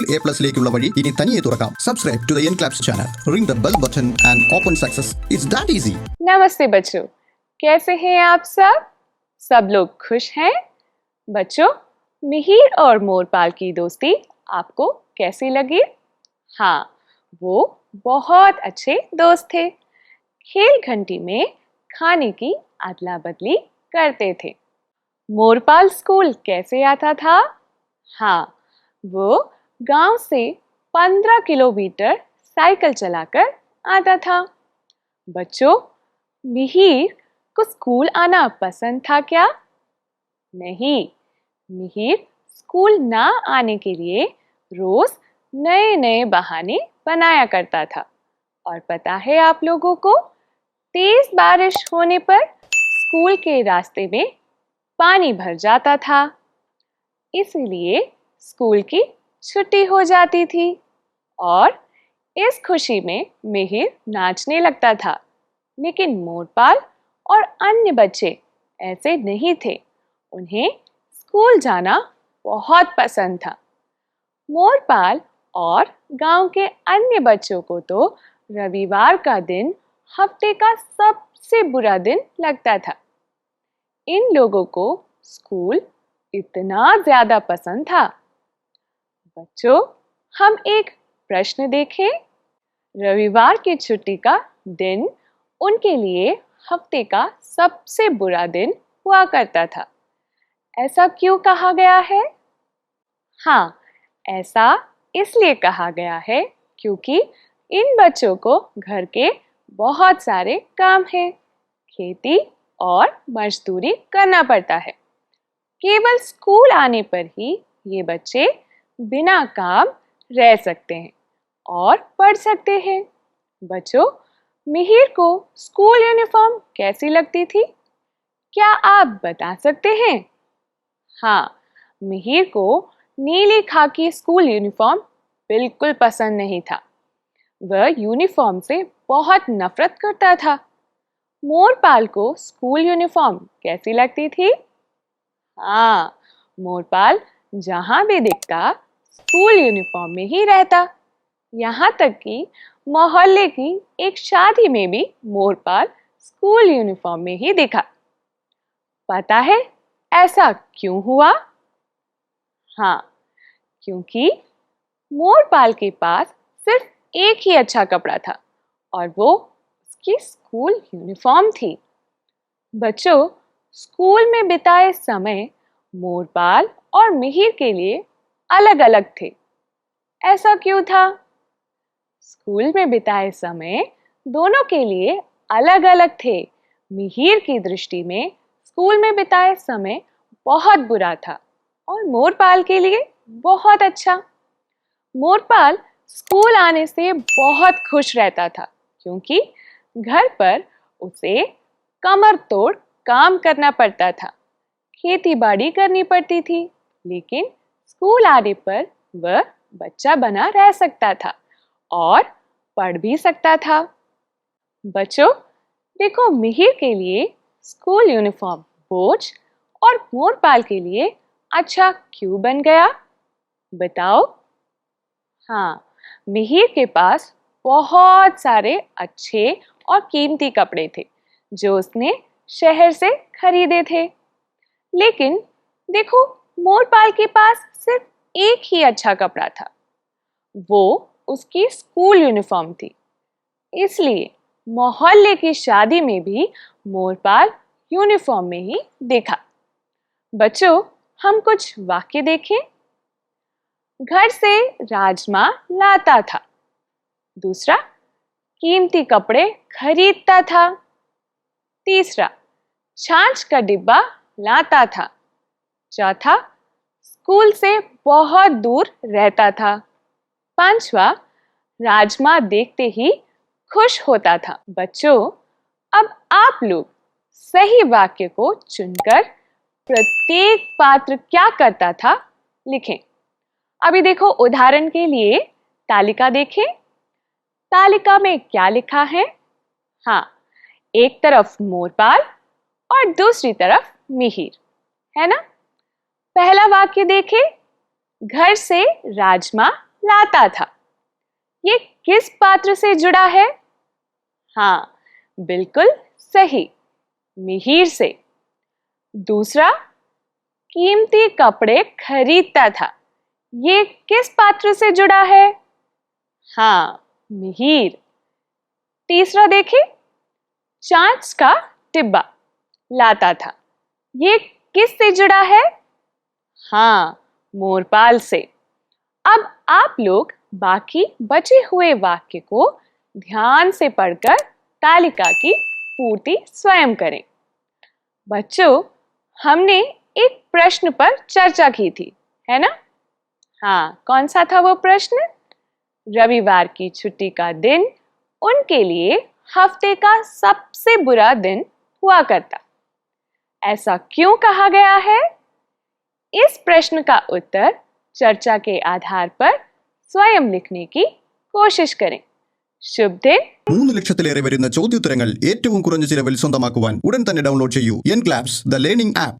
A+ ലേക്കുള്ള വഴി ഇനി തനിയെ തുറക്കാം. Subscribe to the Enclaps channel. Ring the bell button and open success. It's that easy. नमस्ते बच्चों, कैसे हैं आप सब? सब लोग खुश हैं? बच्चों, मिहिर और मोरपाल की दोस्ती आपको कैसी लगी? हाँ, वो बहुत अच्छे दोस्त थे। खेल घंटी में खाने की अदला बदली करते थे। मोरपाल स्कूल कैसे आता था? हाँ, वो गांव से 15 किलोमीटर साइकिल चलाकर आता था। बच्चों, मिहिर को स्कूल आना पसंद था क्या? नहीं, मिहिर स्कूल ना आने के लिए रोज नए नए बहाने बनाया करता था। और पता है आप लोगों को, तेज बारिश होने पर स्कूल के रास्ते में पानी भर जाता था, इसलिए स्कूल की छुट्टी हो जाती थी। और इस खुशी में मिहिर नाचने लगता था। लेकिन मोरपाल और अन्य बच्चे ऐसे नहीं थे। उन्हें स्कूल जाना बहुत पसंद था। मोरपाल और गांव के अन्य बच्चों को तो रविवार का दिन हफ्ते का सबसे बुरा दिन लगता था। इन लोगों को स्कूल इतना ज्यादा पसंद था। बच्चों, हम एक प्रश्न देखें। रविवार की छुट्टी का दिन उनके लिए हफ्ते का सबसे बुरा दिन हुआ करता था। ऐसा क्यों कहा गया है? हाँ, ऐसा इसलिए कहा गया है क्योंकि इन बच्चों को घर के बहुत सारे काम हैं। खेती और मजदूरी करना पड़ता है। केवल स्कूल आने पर ही ये बच्चे बिना काम रह सकते हैं और पढ़ सकते हैं। बच्चों, मिहिर को स्कूल यूनिफॉर्म कैसी लगती थी? क्या आप बता सकते हैं? हाँ, मिहिर को नीली खाकी स्कूल यूनिफॉर्म बिल्कुल पसंद नहीं था। वह यूनिफॉर्म से बहुत नफरत करता था। मोरपाल को स्कूल यूनिफॉर्म कैसी लगती थी? हाँ, मोरपाल जहां भी दिखता स्कूल यूनिफॉर्म में ही रहता। यहाँ तक कि मोहल्ले की एक शादी में भी मोरपाल स्कूल यूनिफॉर्म में ही दिखा। पता है ऐसा क्यों हुआ? हाँ, क्योंकि मोरपाल के पास सिर्फ एक ही अच्छा कपड़ा था और वो उसकी स्कूल यूनिफॉर्म थी। बच्चों, स्कूल में बिताए समय मोरपाल और मिहिर के लिए अलग अलग थे। ऐसा क्यों था? स्कूल में बिताए समय दोनों के लिए अलग अलग थे। मिहिर की दृष्टि में स्कूल में बिताए समय बहुत बुरा था और मोरपाल के लिए बहुत अच्छा। मोरपाल स्कूल आने से बहुत खुश रहता था क्योंकि घर पर उसे कमर तोड़ काम करना पड़ता था। खेती बाड़ी करनी पड़ती थी, लेकिन स्कूल आने पर वह बच्चा बना रह सकता था और पढ़ भी सकता था। बच्चों, देखो, मिहिर के लिए स्कूल यूनिफॉर्म बोझ और मोरपाल के लिए अच्छा क्यों बन गया? बताओ। हाँ, मिहिर के पास बहुत सारे अच्छे और कीमती कपड़े थे जो उसने शहर से खरीदे थे। लेकिन देखो, मोरपाल के पास सिर्फ एक ही अच्छा कपड़ा था। वो उसकी स्कूल यूनिफॉर्म थी। इसलिए मोहल्ले की शादी में भी मोरपाल यूनिफॉर्म में ही दिखा। बच्चों, हम कुछ वाक्य देखें। घर से राजमा लाता था। दूसरा, कीमती कपड़े खरीदता था। तीसरा, छाछ का डिब्बा लाता था। चौथा, स्कूल से बहुत दूर रहता था। पांचवा, राजमा देखते ही खुश होता था। बच्चों, अब आप लोग सही वाक्य को चुनकर प्रत्येक पात्र क्या करता था लिखें। अभी देखो, उदाहरण के लिए तालिका देखें। तालिका में क्या लिखा है? हाँ, एक तरफ मोरपाल और दूसरी तरफ मिहिर, है ना? पहला वाक्य देखें, घर से राजमा लाता था। ये किस पात्र से जुड़ा है? हाँ, बिल्कुल सही, मिहिर से। दूसरा, कीमती कपड़े खरीदता था। ये किस पात्र से जुड़ा है? हाँ, मिहिर। तीसरा देखें, चांच का डिब्बा लाता था। ये किस से जुड़ा है? हाँ, मोरपाल से। अब आप लोग बाकी बचे हुए वाक्य को ध्यान से पढ़कर तालिका की पूर्ति स्वयं करें। बच्चों, हमने एक प्रश्न पर चर्चा की थी, है ना? हाँ, कौन सा था वो प्रश्न? रविवार की छुट्टी का दिन उनके लिए हफ्ते का सबसे बुरा दिन हुआ करता। ऐसा क्यों कहा गया है? इस प्रश्न का उत्तर चर्चा के आधार पर സ്വയം लिखने की कोशिश करें। शुभ दिन। 3 ലക്ഷത്തിലേറെ വരുന്ന ചോദ്യോത്തരങ്ങൾ ഏറ്റവും കുറഞ്ഞ ചിലവിൽ സ്വന്തമാക്കുവാൻ ഉടൻ തന്നെ ഡൗൺലോഡ് ചെയ്യൂ എൻക്ലാബ്സ് ദ ലേണിംഗ് ആപ്പ്.